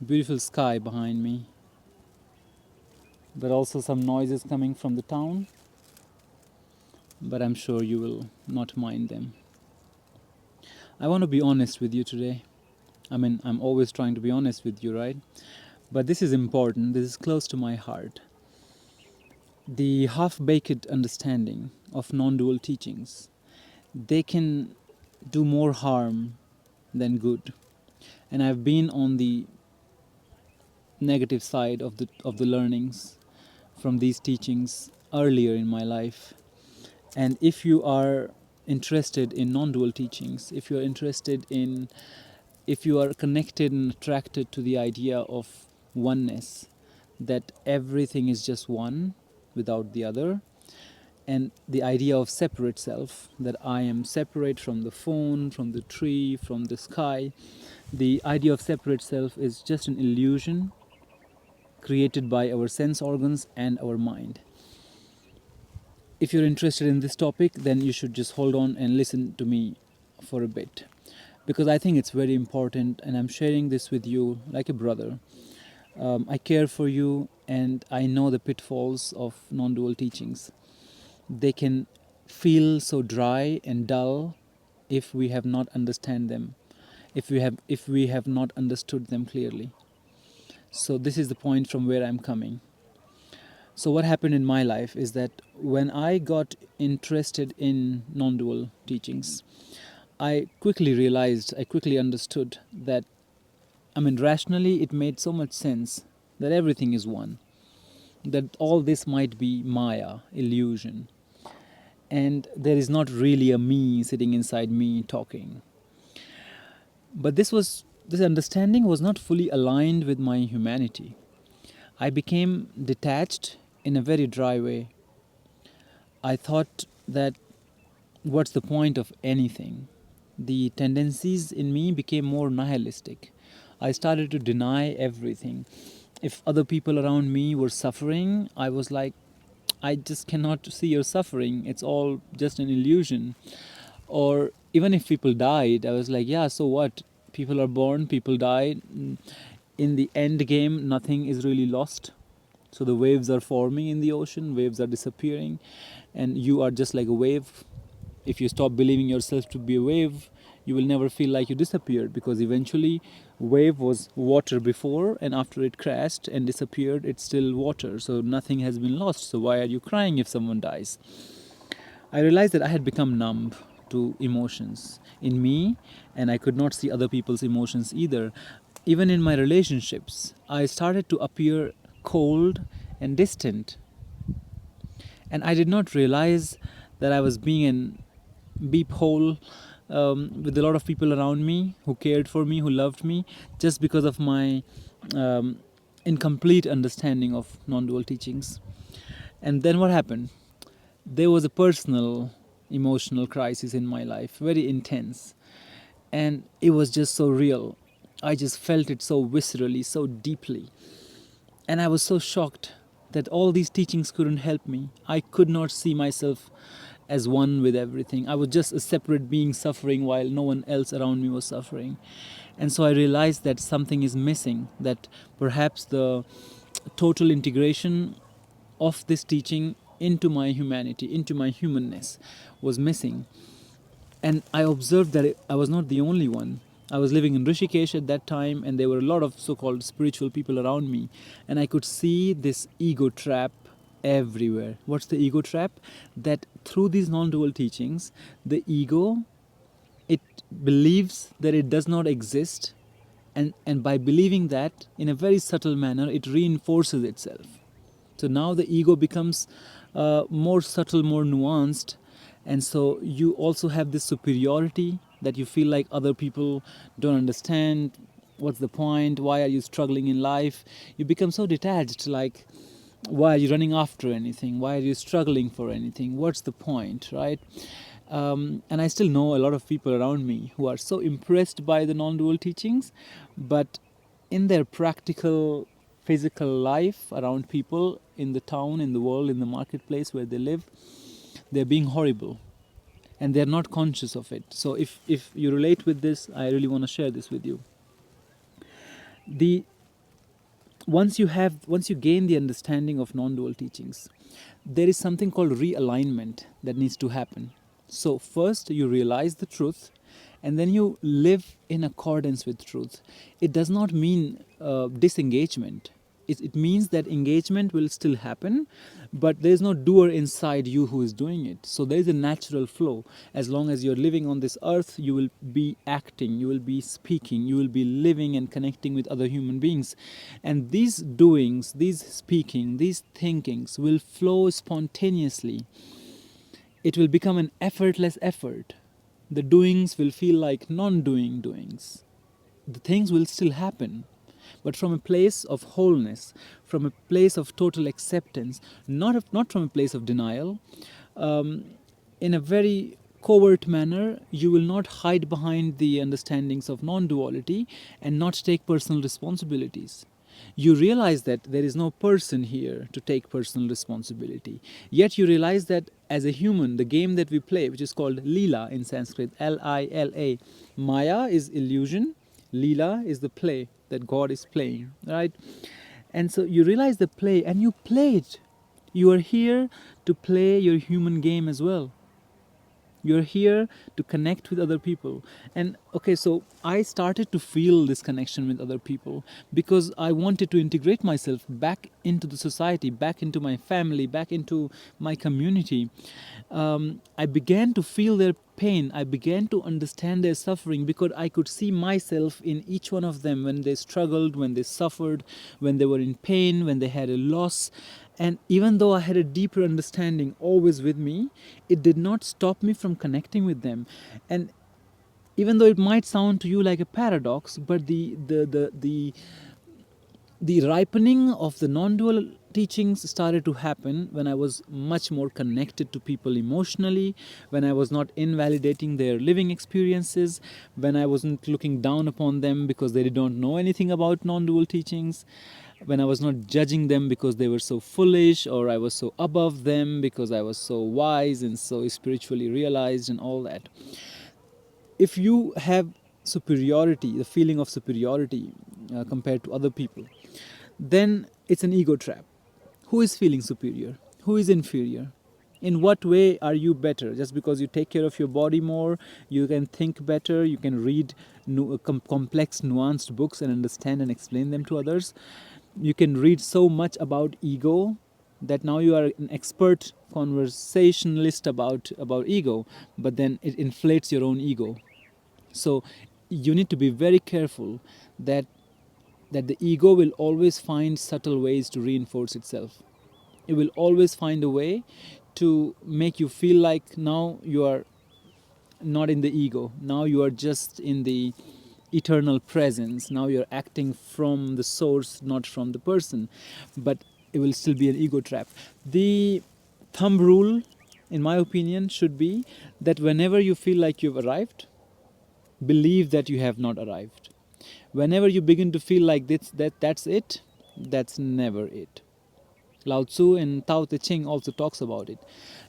beautiful sky behind me, but also some noises coming from the town, but I'm sure you will not mind them. I want to be honest with you today. I mean, I'm always trying to be honest with you, right? But this is important, this is close to my heart. The half-baked understanding of non-dual teachings, they can do more harm than good. And I've been on the negative side of the learnings from these teachings earlier in my life. And if you are interested in non-dual teachings, if you are connected and attracted to the idea of oneness, that everything is just one without the other, and the idea of separate self, that I am separate from the phone, from the tree, from the sky, the idea of separate self is just an illusion created by our sense organs and our mind. If you're interested in this topic, then you should just hold on and listen to me for a bit, because I think it's very important, and I'm sharing this with you like a brother. I care for you, and I know the pitfalls of non-dual teachings. They can feel so dry and dull if we have not understand them, if we have not understood them clearly. So this is the point from where I'm coming. So what happened in my life is that when I got interested in non-dual teachings, I quickly understood that, I mean, rationally it made so much sense that everything is one, that all this might be Maya, illusion, and there is not really a me sitting inside me talking. But this understanding was not fully aligned with my humanity. I became detached in a very dry way. I thought that what's the point of anything? The tendencies in me became more nihilistic. I started to deny everything. If other people around me were suffering, I was like, I just cannot see your suffering. It's all just an illusion. Or even if people died, I was like, yeah, so what? People are born, people die. In the end game, nothing is really lost. So the waves are forming in the ocean, waves are disappearing, and you are just like a wave. If you stop believing yourself to be a wave, you will never feel like you disappeared, because eventually wave was water before, and after it crashed and disappeared, it's still water. So nothing has been lost. So why are you crying if someone dies? I realized that I had become numb to emotions in me, and I could not see other people's emotions either. Even in my relationships, I started to appear cold and distant. And I did not realize that I was being an beep hole with a lot of people around me who cared for me, who loved me, just because of my um, incomplete understanding of non-dual teachings. And then what happened? There was a personal emotional crisis in my life, very intense. And it was just so real. I just felt it so viscerally, so deeply. And I was so shocked that all these teachings couldn't help me. I could not see myself as one with everything. I was just a separate being suffering while no one else around me was suffering. And so I realized that something is missing, that perhaps the total integration of this teaching into my humanity, into my humanness, was missing. And I observed that I was not the only one. I was living in Rishikesh at that time, and there were a lot of so-called spiritual people around me, and I could see this ego trap everywhere. What's the ego trap? That through these non-dual teachings, the ego, it believes that it does not exist, and by believing that, in a very subtle manner, it reinforces itself. So now the ego becomes more subtle, more nuanced, and so you also have this superiority, that you feel like other people don't understand. What's the point? Why are you struggling in life? You become so detached, like, why are you running after anything? Why are you struggling for anything? What's the point, right? And I still know a lot of people around me who are so impressed by the non-dual teachings, but in their practical physical life around people in the town, in the world, in the marketplace where they live, they're being horrible, and they're not conscious of it. So if you relate with this, I really want to share this with you. The once you gain the understanding of non-dual teachings, there is something called realignment that needs to happen. So first you realize the truth, and then you live in accordance with truth. It does not mean disengagement. It means that engagement will still happen, but there is no doer inside you who is doing it. So there is a natural flow. As long as you're living on this earth, you will be acting, you will be speaking, you will be living and connecting with other human beings. And these doings, these speaking, these thinkings will flow spontaneously. It will become an effortless effort. The doings will feel like non-doing doings. The things will still happen, but from a place of wholeness, from a place of total acceptance, not from a place of denial. In a very covert manner, you will not hide behind the understandings of non-duality and not take personal responsibilities. You realize that there is no person here to take personal responsibility. Yet you realize that as a human, the game that we play, which is called Leela in Sanskrit, Lila, Maya is illusion, Leela is the play that God is playing, right? And so you realize the play and you play it. You are here to play your human game as well. You're here to connect with other people. And okay, so I started to feel this connection with other people because I wanted to integrate myself back into the society, back into my family, back into my community. I began to feel their pain. I began to understand their suffering because I could see myself in each one of them when they struggled, when they suffered, when they were in pain, when they had a loss. And even though I had a deeper understanding always with me, it did not stop me from connecting with them. And even though it might sound to you like a paradox, but the ripening of the non-dual teachings started to happen when I was much more connected to people emotionally, when I was not invalidating their living experiences, when I wasn't looking down upon them because they don't know anything about non-dual teachings, when I was not judging them because they were so foolish, or I was so above them because I was so wise and so spiritually realized and all that. If you have superiority, the feeling of superiority compared to other people, then it's an ego trap. Who is feeling superior? Who is inferior? In what way are you better? Just because you take care of your body more, you can think better, you can read complex, nuanced books and understand and explain them to others. You can read so much about ego that now you are an expert conversationalist about ego, but then it inflates your own ego. So you need to be very careful that the ego will always find subtle ways to reinforce itself. It will always find a way to make you feel like now you are not in the ego. Now you are just in the eternal presence. Now you're acting from the source, not from the person. But it will still be an ego trap. The thumb rule, in my opinion, should be that whenever you feel like you've arrived, believe that you have not arrived. Whenever you begin to feel like that's it, that's never it. Lao Tzu in Tao Te Ching also talks about it.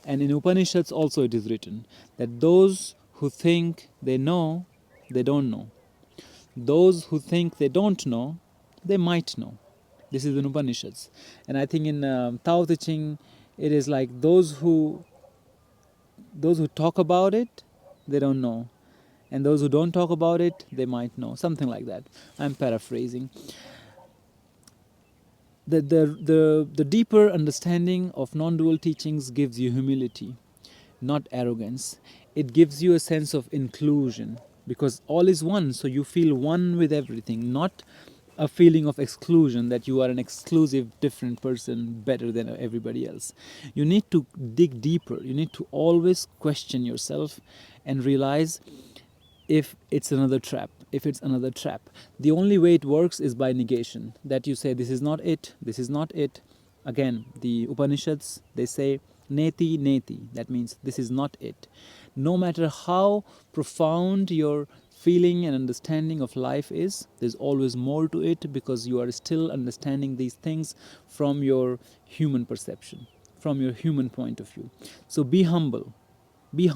And in Upanishads also it is written that those who think they know, they don't know. Those who think they don't know, they might know. This is in Upanishads. And I think in Tao Te Ching, it is like those who talk about it, they don't know. And those who don't talk about it, they might know. Something like that. I'm paraphrasing. The deeper understanding of non-dual teachings gives you humility, not arrogance. It gives you a sense of inclusion because all is one, so you feel one with everything, not a feeling of exclusion that you are an exclusive, different person, better than everybody else. You need to dig deeper. You need to always question yourself and realize if it's another trap. The only way it works is by negation, that you say this is not it, this is not it. Again, the Upanishads, they say neti neti, that means this is not it. No matter how profound your feeling and understanding of life is, there's always more to it because you are still understanding these things from your human perception, from your human point of view. So be humble, be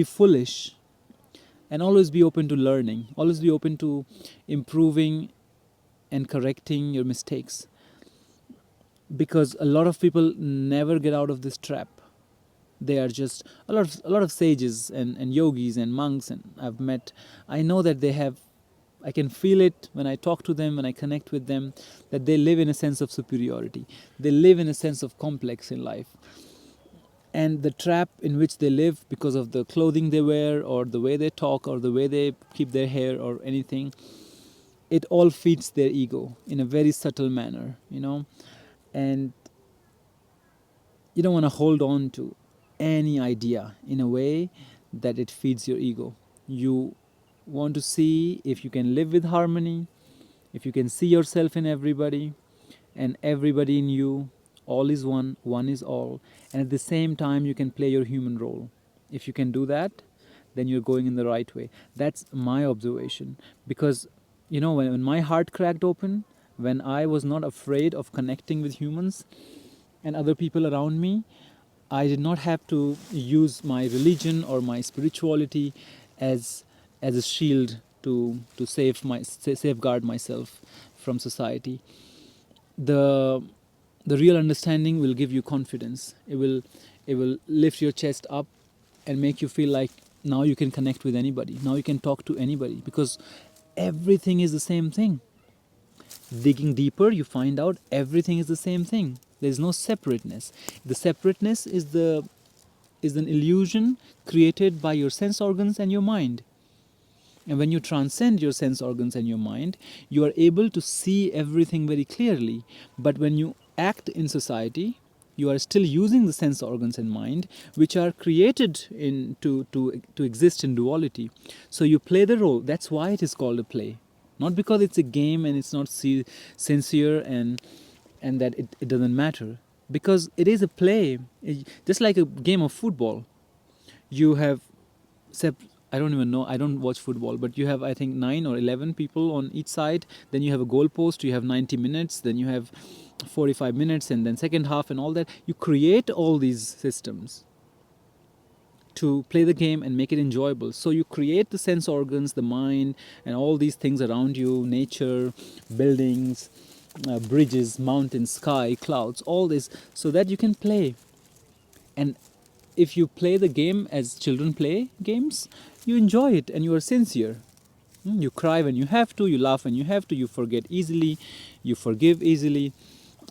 foolish, and always be open to learning, always be open to improving and correcting your mistakes. Because a lot of people never get out of this trap. They are just a lot of sages and yogis and monks, and I've met. I know that they have. I can feel it when I talk to them, when I connect with them, that they live in a sense of superiority. They live in a sense of complex in life. And the trap in which they live, because of the clothing they wear, or the way they talk, or the way they keep their hair, or anything, it all feeds their ego in a very subtle manner, And you don't want to hold on to any idea in a way that it feeds your ego. You want to see if you can live with harmony, if you can see yourself in everybody, and everybody in you. All is one, one is all, and at the same time you can play your human role. If you can do that, then you're going in the right way. That's my observation. Because when my heart cracked open, when I was not afraid of connecting with humans and other people around me, I did not have to use my religion or my spirituality as a shield to safeguard myself from society. The real understanding will give you confidence. It will lift your chest up and make you feel like now you can connect with anybody. Now you can talk to anybody, because everything is the same thing. Digging deeper, you find out everything is the same thing. There is no separateness. The separateness is an illusion created by your sense organs and your mind. And when you transcend your sense organs and your mind, you are able to see everything very clearly. But when you act in society, you are still using the sense organs and mind, which are created to exist in duality. So you play the role. That's why it is called a play. Not because it's a game and it's not sincere and that it doesn't matter. Because it is a play. Just like a game of football. You have I don't even know. I don't watch football, but you have, I think, 9 or 11 people on each side. Then you have a goalpost. You have 90 minutes. Then you have 45 minutes, and then second half and all that. You create all these systems to play the game and make it enjoyable. So you create the sense organs, the mind, and all these things around you: nature, buildings, bridges, mountains, sky, clouds, all this, so that you can play. And if you play the game as children play games, you enjoy it and you are sincere. You cry when you have to, you laugh when you have to, you forget easily, you forgive easily.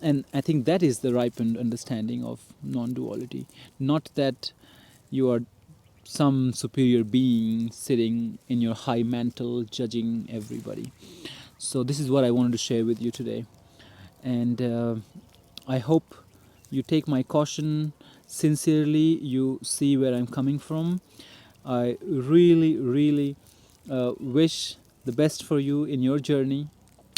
And I think that is the ripened understanding of non-duality. Not that you are some superior being sitting in your high mantle judging everybody. So this is what I wanted to share with you today. And I hope you take my caution sincerely, you see where I'm coming from. I really, really wish the best for you in your journey.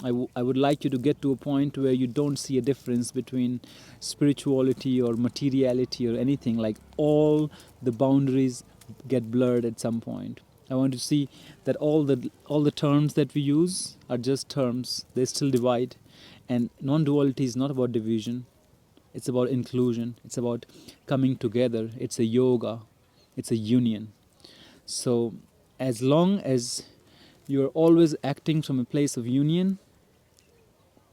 I would like you to get to a point where you don't see a difference between spirituality or materiality or anything. Like, all the boundaries get blurred at some point. I want to see that all the terms that we use are just terms. They still divide. And non-duality is not about division. It's about inclusion. It's about coming together. It's a yoga. It's a union. So as long as you're always acting from a place of union,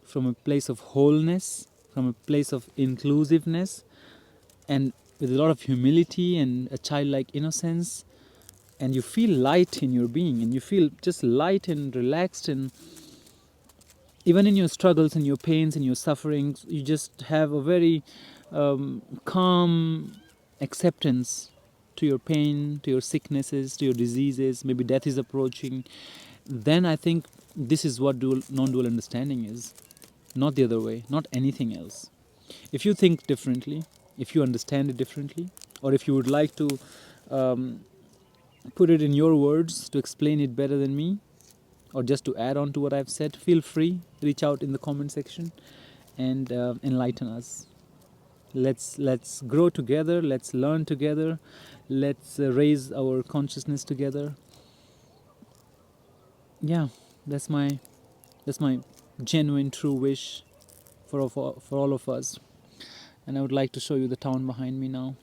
from a place of wholeness, from a place of inclusiveness, and with a lot of humility and a childlike innocence, and you feel light in your being, and you feel just light and relaxed, and even in your struggles and your pains and your sufferings, you just have a very calm acceptance to your pain, to your sicknesses, to your diseases. Maybe death is approaching. Then I think this is what non-dual understanding is. Not the other way, not anything else. If you think differently, if you understand it differently, or if you would like to put it in your words to explain it better than me, or just to add on to what I've said, feel free, reach out in the comment section and enlighten us. Let's grow together, let's learn together, let's raise our consciousness together. Yeah, that's my genuine true wish for all of us. And I would like to show you the town behind me now.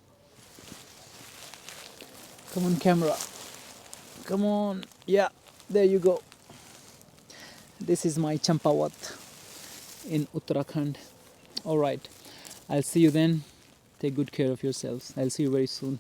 Come on, camera. Come on. Yeah, there you go. This is my Champawat in Uttarakhand. Alright, I'll see you then. Take good care of yourselves. I'll see you very soon.